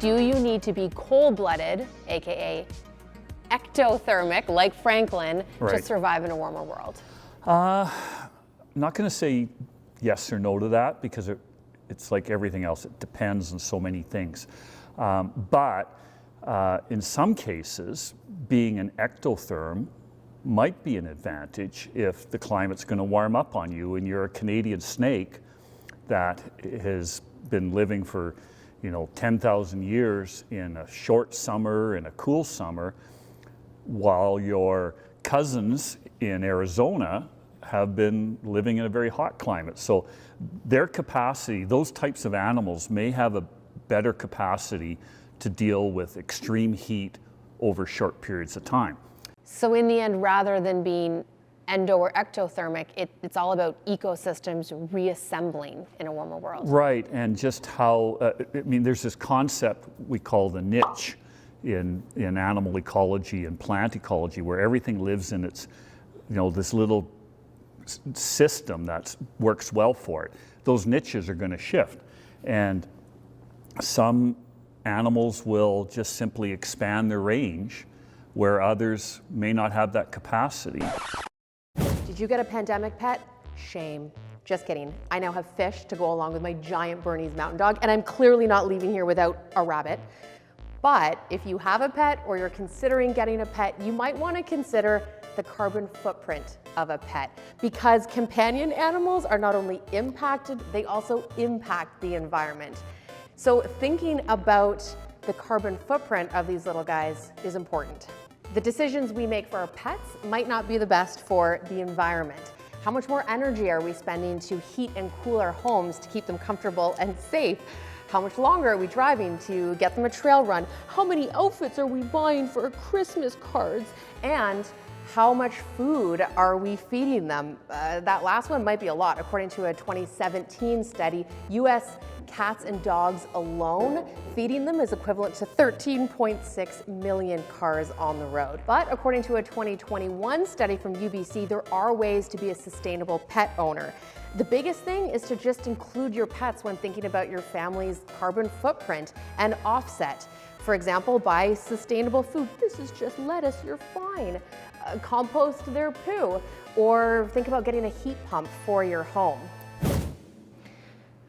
do you need to be cold-blooded, aka ectothermic, like Franklin, to survive in a warmer world? I'm not going to say yes or no to that, because it's like everything else. It depends on so many things. But in some cases, being an ectotherm might be an advantage if the climate's going to warm up on you and you're a Canadian snake that has been living for 10,000 years in a short summer and a cool summer, while your cousins in Arizona have been living in a very hot climate. So their capacity, those types of animals may have a better capacity to deal with extreme heat over short periods of time. So in the end, rather than being endo or ectothermic, it's all about ecosystems reassembling in a warmer world. Right, and just how, there's this concept we call the niche in animal ecology and plant ecology, where everything lives in its, this little system that works well for it. Those niches are going to shift, and some animals will just simply expand their range where others may not have that capacity. Did you get a pandemic pet? Shame. Just kidding. I now have fish to go along with my giant Bernese mountain dog, and I'm clearly not leaving here without a rabbit. But if you have a pet or you're considering getting a pet, you might want to consider the carbon footprint of a pet, because companion animals are not only impacted, they also impact the environment. So thinking about the carbon footprint of these little guys is important. The decisions we make for our pets might not be the best for the environment. How much more energy are we spending to heat and cool our homes to keep them comfortable and safe? How much longer are we driving to get them a trail run? How many outfits are we buying for Christmas cards? And how much food are we feeding them? That last one might be a lot. According to a 2017 study, US cats and dogs alone, feeding them is equivalent to 13.6 million cars on the road. But according to a 2021 study from UBC, there are ways to be a sustainable pet owner. The biggest thing is to just include your pets when thinking about your family's carbon footprint and offset. For example, buy sustainable food. This is just lettuce, you're fine. Compost their poo, or think about getting a heat pump for your home.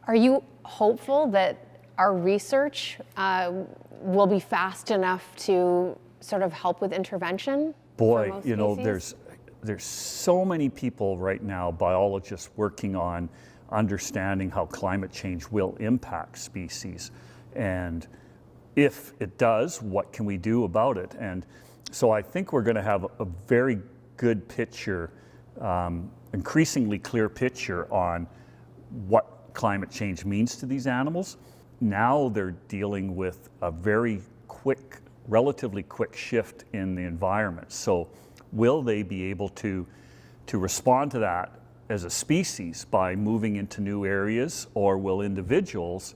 Are you hopeful that our research will be fast enough to sort of help with intervention? Boy, there's so many people right now, biologists, working on understanding how climate change will impact species. And if it does, what can we do about it? And so I think we're going to have a very good picture, increasingly clear picture on what climate change means to these animals. Now they're dealing with a very quick, relatively quick shift in the environment. So will they be able to respond to that as a species by moving into new areas, or will individuals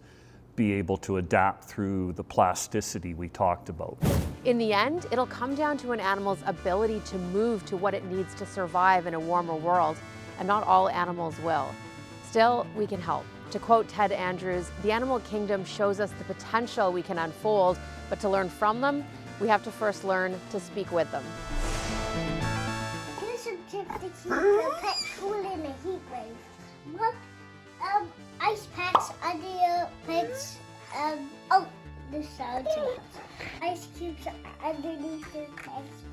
be able to adapt through the plasticity we talked about? In the end, it'll come down to an animal's ability to move to what it needs to survive in a warmer world, and not all animals will. Still, we can help. To quote Ted Andrews, the animal kingdom shows us the potential we can unfold, but to learn from them, we have to first learn to speak with them. Here's some tips to keep your pet cool in a heat wave. What? Ice packs under your pets. This sounds good. Ice cubes underneath your pets.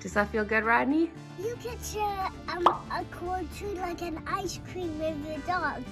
Does that feel good, Rodney? You can share a cool treat like an ice cream with your dog.